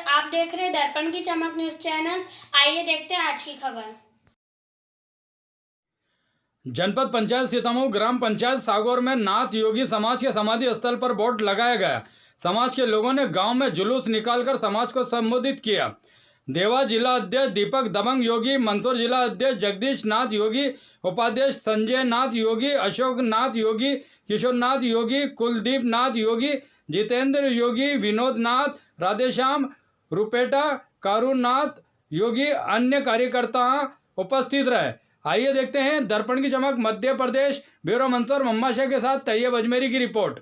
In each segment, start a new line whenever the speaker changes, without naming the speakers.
आप देख रहे दर्पण की चमक न्यूज चैनल। आइए देखते हैं आज की खबर।
जनपद पंचायत सीतामऊ ग्राम पंचायत सागौर में नाथ योगी समाज के समाधि स्थल पर बोर्ड लगाया गया। समाज के लोगों ने गांव में जुलूस निकालकर समाज को संबोधित किया। देवा जिला अध्यक्ष दीपक दबंग योगी, मंदसौर जिला अध्यक्ष जगदीश नाथ योगी, उपाध्यक्ष संजय नाथ योगी, अशोक नाथ योगी, किशोर नाथ योगी, कुलदीप नाथ योगी, जितेंद्र योगी, विनोद नाथ, राधेश्याम, रुपेटा, कारुनाथ योगी, अन्य कार्यकर्ता उपस्थित रहे। आइए देखते हैं दर्पण की चमक मध्य प्रदेश ब्यूरो मंदसौर मम्मा शाह के साथ तैयब अजमेरी की रिपोर्ट।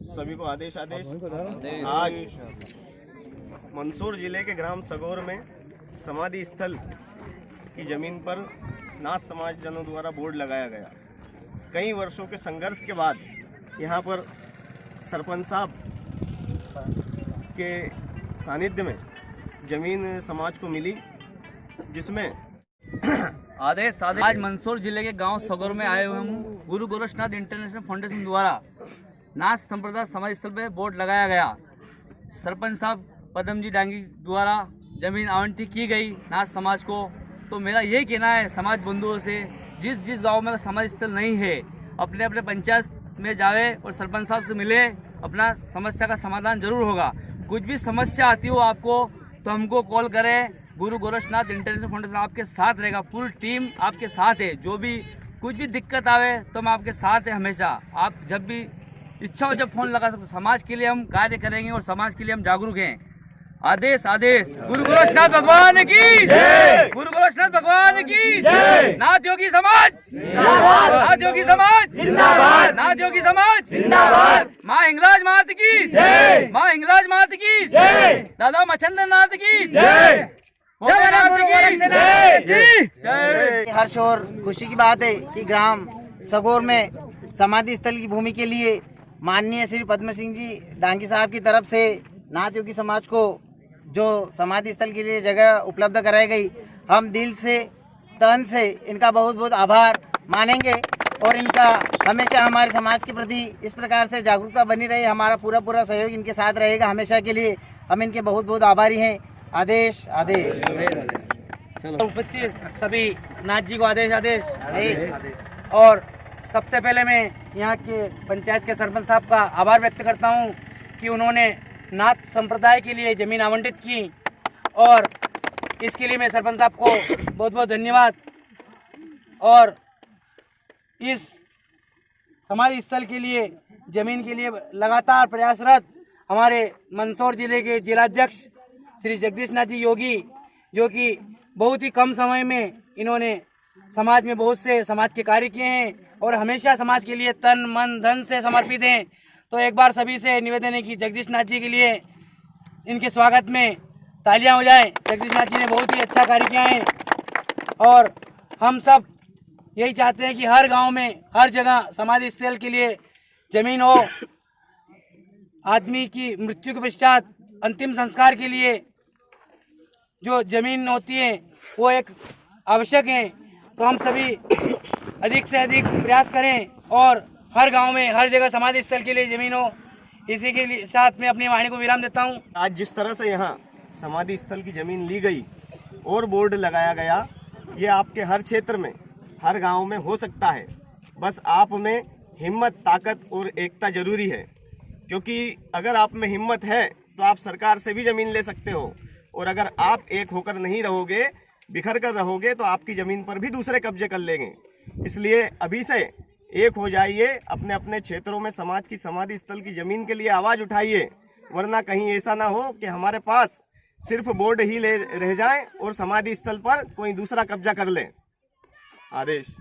सभी को आदेश आज मंदसौर जिले के ग्राम सगौर में समाधि स्थल की जमीन पर नाथ समाज जनों द्वारा बोर्ड लगाया गया। कई वर्षों के संघर्ष के बाद यहाँ पर सरपंच साहब के सानिध्य में जमीन समाज को मिली, जिसमें
आदेश आज मंदसौर जिले के गांव सगौर में आए हुए हम गुरु गोरक्षनाथ इंटरनेशनल फाउंडेशन द्वारा नाथ संप्रदाय समाधि स्थल पर बोर्ड लगाया गया। सरपंच साहब पदम जी डांगी द्वारा जमीन आवंटित की गई नाथ समाज को। तो मेरा यही कहना है समाज बंधुओं से, जिस गांव में समाधि स्थल नहीं है अपने अपने पंचायत में जावे और सरपंच साहब से मिले, अपना समस्या का समाधान जरूर होगा। कुछ भी समस्या आती हो आपको तो हमको कॉल करें। गुरु गोरक्षनाथ इंटरनेशनल फाउंडेशन आपके साथ रहेगा, पूरी टीम आपके साथ है। जो भी कुछ भी दिक्कत आवे तो हम आपके साथ हैं हमेशा। आप जब भी इच्छा हो जब फोन लगा सकते। समाज के लिए हम कार्य करेंगे और समाज के लिए हम जागरूक हैं। आदेश गुरु गोरक्षनाथ भगवान की जय, गुरु गोरक्षनाथ भगवान की जय। नाथ योगी समाज जिंदाबाद, नाथ योगी समाज जिंदाबाद, नाथ योगी समाज जिंदाबाद। माँ हिंगलाज मात की जय, माँ हिंगलाज मात की जय, दादा मच्छंद्र नाथ की जय,
हर्ष और खुशी की बात है कि ग्राम सगौर में समाधि स्थल की भूमि के लिए माननीय श्री पद्म सिंह जी डांगी साहब की तरफ से नाथ योगी समाज को जो समाधि स्थल के लिए जगह उपलब्ध कराई गई, हम दिल से तन से इनका बहुत बहुत आभार मानेंगे और इनका हमेशा हमारे समाज के प्रति इस प्रकार से जागरूकता बनी रहे। हमारा पूरा सहयोग इनके साथ रहेगा हमेशा के लिए। हम इनके बहुत बहुत आभारी हैं। आदेश
उपस्थित सभी नाथ जी को आदेश। और सबसे पहले मैं यहाँ के पंचायत के सरपंच साहब का आभार व्यक्त करता हूँ कि उन्होंने नाथ संप्रदाय के लिए ज़मीन आवंटित की, और इसके लिए मैं सरपंच साहब को बहुत बहुत धन्यवाद। और इस समाधि स्थल के लिए ज़मीन के लिए लगातार प्रयासरत हमारे मंदसौर जिले के जिलाध्यक्ष श्री जगदीश नाथ जी योगी, जो कि बहुत ही कम समय में इन्होंने समाज में बहुत से समाज के कार्य किए हैं और हमेशा समाज के लिए तन मन धन से समर्पित हैं। तो एक बार सभी से निवेदन है कि जगदीश नाथ जी के लिए इनके स्वागत में तालियां हो जाएं। जगदीश नाथ जी ने बहुत ही अच्छा कार्य किया है और हम सब यही चाहते हैं कि हर गांव में हर जगह समाधि स्थल के लिए जमीन हो। आदमी की मृत्यु के पश्चात अंतिम संस्कार के लिए जो जमीन होती है वो एक आवश्यक है। तो हम सभी अधिक से अधिक प्रयास करें और हर गांव में हर जगह समाधि स्थल के लिए जमीन हो। इसी के लिए साथ में अपनी वाणी को विराम देता हूं।
आज जिस तरह से यहाँ समाधि स्थल की जमीन ली गई और बोर्ड लगाया गया, ये आपके हर क्षेत्र में हर गांव में हो सकता है। बस आप में हिम्मत, ताकत और एकता जरूरी है, क्योंकि अगर आप में हिम्मत है तो आप सरकार से भी जमीन ले सकते हो, और अगर आप एक होकर नहीं रहोगे, बिखर कर रहोगे, तो आपकी ज़मीन पर भी दूसरे कब्जे कर लेंगे। इसलिए अभी से एक हो जाइए, अपने अपने क्षेत्रों में समाज की समाधि स्थल की ज़मीन के लिए आवाज़ उठाइए, वरना कहीं ऐसा ना हो कि हमारे पास सिर्फ बोर्ड ही ले रह जाए और समाधि स्थल पर कोई दूसरा कब्जा कर ले। आदेश।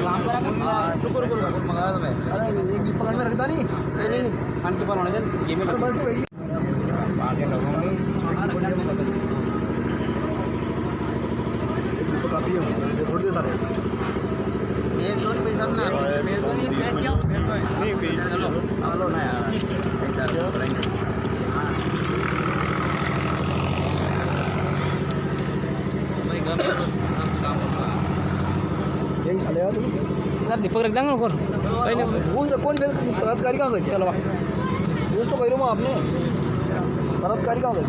ये थोड़ी पैसा बना
दीपक रख देंगे
कौन बलात्कारी कहाँ गई? चलो यूज तो कह आपने बलात्कारी कहाँ गई?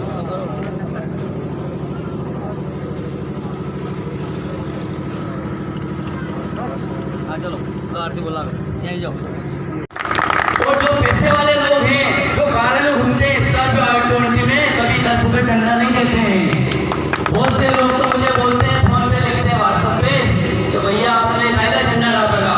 हाँ चलो तो आरती बोला यहीं जाओ।
और जो पैसे वाले लोग हैं जो कार में घूमते हैं स्कॉर्पियो ऑटोमोटिव में कभी 10 रुपए चंदा नहीं देते हैं। बहुत से लोग तो मुझे बोलते हैं फोन पे लिखते हैं व्हाट्सएप पे कि भैया आपने कायदा झंडा डाल रखा।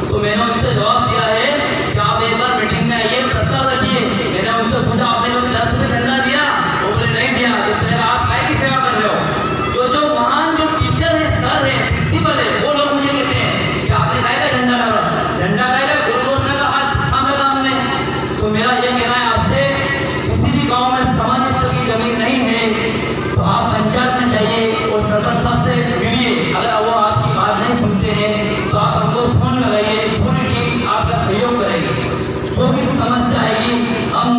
तो मैंने उनसे जवाब दिया है कि आप एक बार मीटिंग में आइए प्रस्ताव रखिए। मैंने उनसे पूछा आपने लोग 10 रुपए चंदा दिया? वो बोले नहीं दिया। तो मैंने कहा आप काय की सेवा कर रहे हो? जो महान जो टीचर है सर है प्रिंसिपल है वो लोग मुझे कहते हैं कि आपने कायदा झंडा डाला। झंडा कायदा गुरु घोषणा का हाथ थामा था हमने। तो मेरा ये कहना है आपसे किसी भी गांव में समाज स्तर की जमीन नहीं है तो आप पंचायत में जाइए और सरपंच साहब से मिलिए। अगर वो आपकी बात नहीं सुनते हैं तो आप हमको फोन लगाइए, पूरी टीम आपका सहयोग करेगी। जो भी समस्या आएगी हम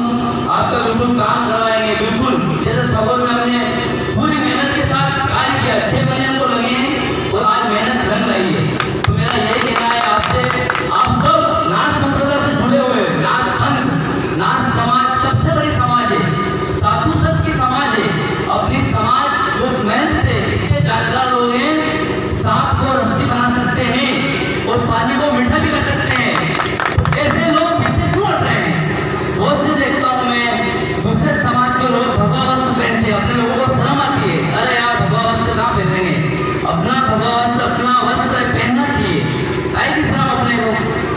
आपका बिल्कुल काम करवाएंगे। बिल्कुल जैसे सगोर में हमने पूरी मेहनत के साथ कार्य किया, 6 महीने हमको लगे हैं और आज मेहनत रंग लाई है। तो मेरा यही कहना है आपसे, आप सब नाथ संप्रदाय से जुड़े हुए, नाथ पंथ नाथ समाज सबसे बड़ी समाज है, साधु संत की समाज है। अपनी समाज जो मेहनत से इतने जानकार लोग हैं, सांप को रस्सी बना सकते हैं और पानी को मीठा भी कर सकते हैं। ऐसे लोग पीछे क्यों हट रहे हैं? बहुत से देखता हूँ मैं दूसरे समाज के लोग भगवा वस्त्र पहनते हैं, अपने लोगों को शर्म आती है। अरे यार भगवा वस्त्र कहाँ पहनेंगे? अपना भगवा वस्त्र अपना वस्त्र पहनना चाहिए, काहे की शर्म अपने को।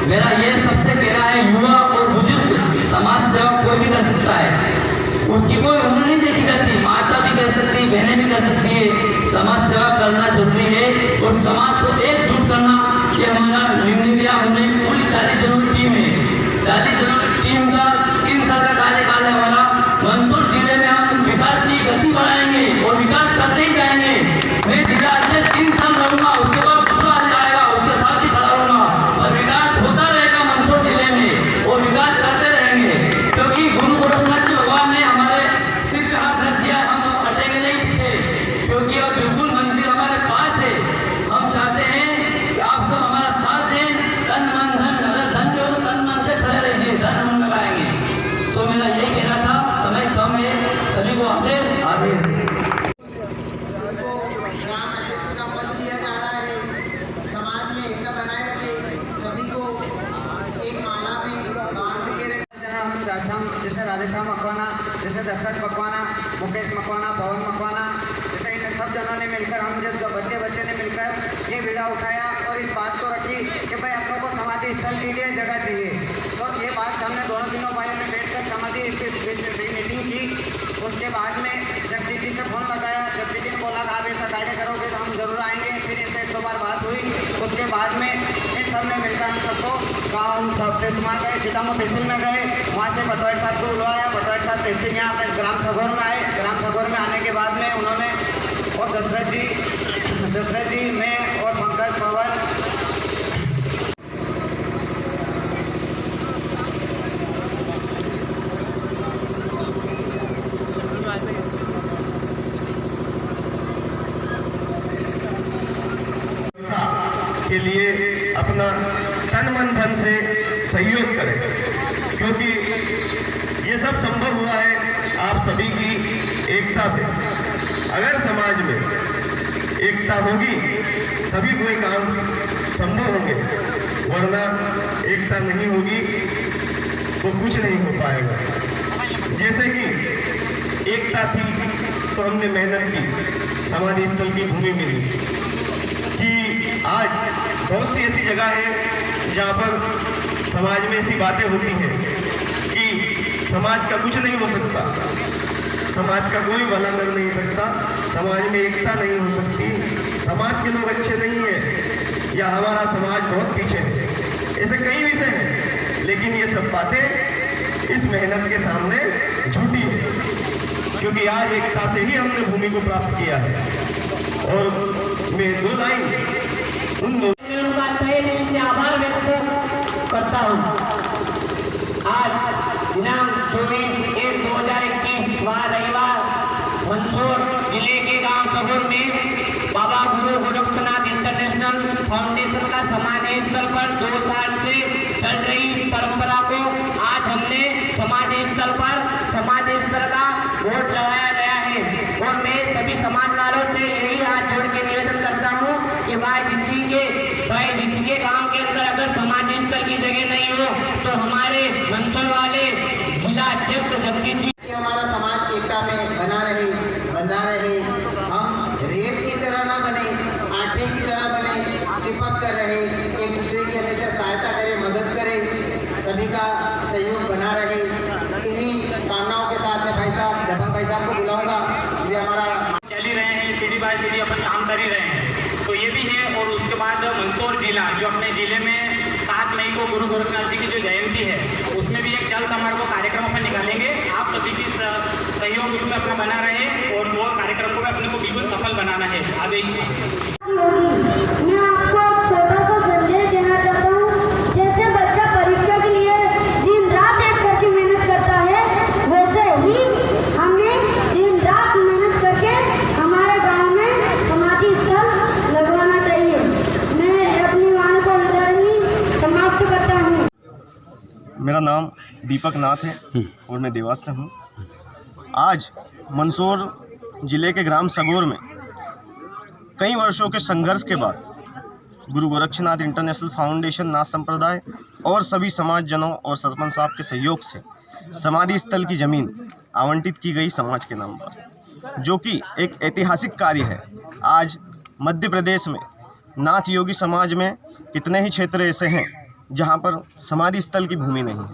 मेरा ये सबसे कहना है युवा और बुजुर्ग समाज सेवा कोई भी कर सकता है, उसकी कोई उम्र नहीं देखी जाती। माता भी कर सकती है, बहनें भी कर सकती है। समाज सेवा करना जरूरी है और समाज को एकजुट करना ये हमारा निर्णय। हमने पूरी 40 जनों की टीम है, 40 जनों की टीम का 3 साल का कार्यकाल है हमारा। मंदसौर जिले में हम विकास की गति बढ़ाएंगे और विकास करते ही जाएंगे। मैं जिला अध्यक्ष 3 साल रहूंगा, उसके बाद दूसरा आएगा उसके साथ ही खड़ा रहूंगा और विकास होता रहेगा मंदसौर जिले में और विकास करते रहेंगे। क्योंकि गुरु गोरखनाथ जी भगवान ने हमारे सिर पे हाथ रख दिया, हम हटेंगे नहीं पीछे, क्योंकि अब बिल्कुल मंजिल हमारे पास है। हम चाहते हैं कि आप सब हमारा साथ दें, तन मन धन, अगर धन जो तो तन मन से खड़े रहिए, धन हम लगाएंगे। तो मेरा यही कहना था, समय कम है, सभी को आदेश आदेश।
ग्राम अध्यक्ष का पद दिया जा रहा है। समाज में एकता बनाए रखे, सभी को एक माला में बांध के
जैसे राधेश्याम मकवाना, जैसे दशरथ मकवाना, मुकेश मकवाना, पवन मकवाना, जैसे इन सब जनों ने मिलकर, हम जब बच्चे ने मिलकर ये बीड़ा उठाया और इस बात को रखी कि भाई हम लोग को समाधि स्थल के लिए जगह चाहिए। तो ये बात हमने दोनों दिनों भाइयों ने बैठकर समाधि मीटिंग की। उसके बाद में जगदीश जी से फोन लगाया, जगदीश जी ने बोला आप ऐसा कार्य करोगे तो हम जरूर आएंगे। फिर इससे 1-2 बार बात हुई। उसके बाद में इन सब ने मिलकर हम सबको गाँव हम सब तहसील गए, सीतामऊ तहसील में गए, वहाँ से बटवाड़ साहब को बुलवाया। बटवाड़ साहब तहसील यहाँ पर ग्राम सगौर में आए। ग्राम सगौर में आने के बाद में उन्होंने और दशरथ जी मैं और पंकज पवन
के लिए अपना तन मन धन से सहयोग करें, क्योंकि ये सब संभव हुआ है आप सभी की एकता से। अगर समाज में एकता होगी तभी कोई काम संभव होंगे, वरना एकता नहीं होगी तो कुछ नहीं हो पाएगा। जैसे कि एकता थी तो हमने मेहनत की, समाधि स्थल की भूमि मिली कि आज बहुत सी ऐसी जगह है जहाँ पर समाज में ऐसी बातें होती हैं कि समाज का कुछ नहीं हो सकता, समाज का कोई भला कर नहीं सकता, समाज में एकता नहीं हो सकती, समाज के लोग अच्छे नहीं हैं या हमारा समाज ऐसे कई विषय हैं, लेकिन ये सब बातें इस मेहनत के सामने झूठी है, क्योंकि आज एकता से ही हमने भूमि को प्राप्त किया है। और मैं दो लाइन उन दो
से आभार व्यक्त करता हूँ। आज दिनांक 24/1/2021 रविवार मंदसौर जिले के गांव सगोर में बाबा गुरु गोरक्षनाथ इंटरनेशनल फाउंडेशन का समाधि स्थल पर 2 साल से चल रही परंपरा को आज हमने समाधि स्थल पर समाधि स्थल का बोर्ड लगाया गया है। और मैं सभी समाज वालों से यही हाथ जोड़ के निवेदन करता हूँ कि भाई किसी के गांव के अंदर अगर समाधि स्थल की जगह नहीं हो तो हमारे मंदसौर वाले जिला अध्यक्ष जगदीश जी
कि हमारा समाज एकता में बना रहे, बंधा रहे, हम रेत की तरह ना बने, आटे की तरह बने, चिपक कर रहे, एक दूसरे की हमेशा सहायता करें, मदद करें, सभी का सहयोग बना रहे। इन्हीं कामनाओं के साथ मैं भाई साहब को बुलाऊंगा। ये हमारा
चल ही रहे हैं, सीढ़ी बाय सीढ़ी अपन काम कर ही रहे हैं, तो ये भी है। और उसके बाद मंदसौर जिला जो अपने जिले में 7 मई को गुरु गोरखनाथ जी की जो जयंती है उसमें भी एक जल समारोह कार्यक्रम अपन निकालेंगे। आप सभी की सहयोग उसमें अपना बना रहे और वो कार्यक्रम को अपने को बिल्कुल सफल बनाना है। आदेश
मैं आपको छोटा सा संदेश देना चाहता हूँ। जैसे बच्चा परीक्षा के लिए दिन रात एक करके मेहनत करता है, वैसे ही हमें दिन रात मेहनत करके हमारे गांव में समाधि स्थल लगवाना चाहिए। मैं अपनी वाणी को इधर ही समाप्त करता हूँ।
मेरा नाम दीपक नाथ है और मैं देवास से हूँ। आज मंदसौर जिले के ग्राम सगोर में कई वर्षों के संघर्ष के बाद गुरु गोरक्षनाथ इंटरनेशनल फाउंडेशन नाथ संप्रदाय और सभी समाज जनों और सरपंच साहब के सहयोग से समाधि स्थल की ज़मीन आवंटित की गई समाज के नाम पर, जो कि एक ऐतिहासिक कार्य है। आज मध्य प्रदेश में नाथ योगी समाज में कितने ही क्षेत्र ऐसे हैं जहां पर समाधि स्थल की भूमि नहीं है।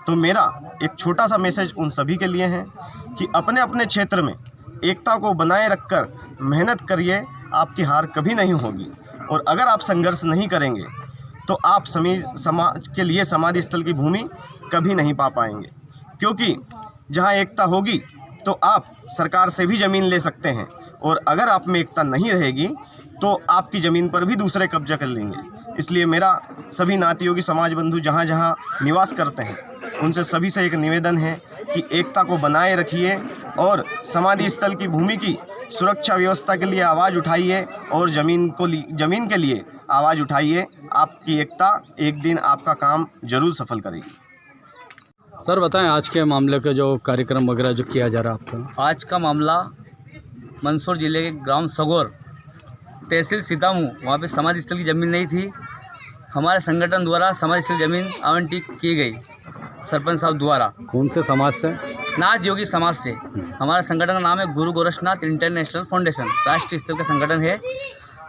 तो मेरा एक छोटा सा मैसेज उन सभी के लिए है कि अपने अपने क्षेत्र में एकता को बनाए रखकर मेहनत करिए, आपकी हार कभी नहीं होगी। और अगर आप संघर्ष नहीं करेंगे तो आप समाज के लिए समाधि स्थल की भूमि कभी नहीं पा पाएंगे, क्योंकि जहां एकता होगी तो आप सरकार से भी ज़मीन ले सकते हैं, और अगर आप में एकता नहीं रहेगी तो आपकी ज़मीन पर भी दूसरे कब्जा कर लेंगे। इसलिए मेरा सभी नाथ योगी समाज बंधु जहाँ जहाँ निवास करते हैं उनसे सभी से एक निवेदन है कि एकता को बनाए रखिए और समाधि स्थल की भूमि की सुरक्षा व्यवस्था के लिए आवाज़ उठाइए और ज़मीन के लिए आवाज़ उठाइए। आपकी एकता एक दिन आपका काम जरूर सफल करेगी।
सर बताएं आज के मामले के जो कार्यक्रम वगैरह जो किया जा रहा है आपका।
आज का मामला मंदसौर जिले के ग्राम सगोर तहसील सीतामऊ, वहाँ पे समाधि स्थल की ज़मीन नहीं थी। हमारे संगठन द्वारा समाधि स्थल ज़मीन आवंटित की गई सरपंच साहब द्वारा।
कौन से समाज से?
नाथ योगी समाज से। हमारे संगठन का नाम है गुरु गोरक्षनाथ इंटरनेशनल फाउंडेशन, राष्ट्रीय स्तर का संगठन है।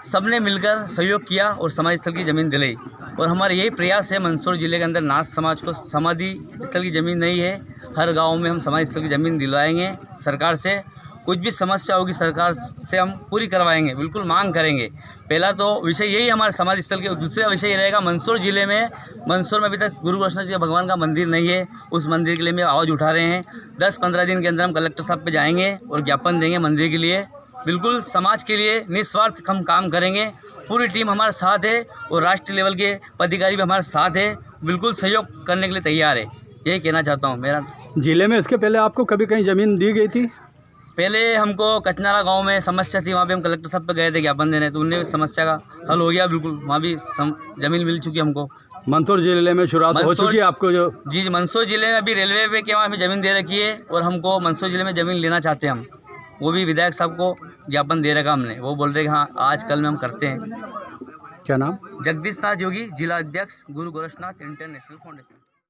सबने मिलकर सहयोग किया और समाधि स्थल की ज़मीन दिलाई। और हमारा यही प्रयास है मंदसौर जिले के अंदर नाथ समाज को समाधि स्थल की ज़मीन नहीं है, हर गाँव में हम समाधि स्थल की ज़मीन दिलवाएंगे सरकार से। कुछ भी समस्या होगी सरकार से हम पूरी करवाएंगे, बिल्कुल मांग करेंगे। पहला तो विषय यही हमारे समाधि स्थल के। दूसरा विषय ये रहेगा मंदसौर जिले में, मंदसौर में अभी तक गुरु गोरक्षनाथ जी भगवान का मंदिर नहीं है। उस मंदिर के लिए मैं आवाज़ उठा रहे हैं। 10-15 दिन के अंदर हम कलेक्टर साहब पे जाएंगे और ज्ञापन देंगे मंदिर के लिए। बिल्कुल समाज के लिए निस्वार्थ हम काम करेंगे। पूरी टीम हमारे साथ है और राष्ट्रीय लेवल के पदाधिकारी भी हमारे साथ है, बिल्कुल सहयोग करने के लिए तैयार है। यही कहना चाहता हूँ। मेरा
जिले में इसके पहले आपको कभी कहीं ज़मीन दी गई थी?
पहले हमको कचनारा गांव में समस्या थी, वहाँ पे हम कलेक्टर साहब पे गए थे ज्ञापन देने, तो उनने समस्या का हल हो गया। बिल्कुल वहाँ भी ज़मीन मिल चुकी है हमको।
मंदसौर जिले में शुरुआत हो चुकी है आपको जो? जी
मंदसौर जिले में अभी रेलवे पे के वहाँ हमें ज़मीन दे रखी है और हमको मंदसौर जिले में ज़मीन लेना चाहते हैं हम। वो भी विधायक साहब को ज्ञापन दे रखा हमने, वो बोल रहे कि हाँ आज कल में हम करते हैं।
क्या नाम?
जगदीश नाथ योगी, जिला अध्यक्ष गुरु गोरक्षनाथ इंटरनेशनल फाउंडेशन।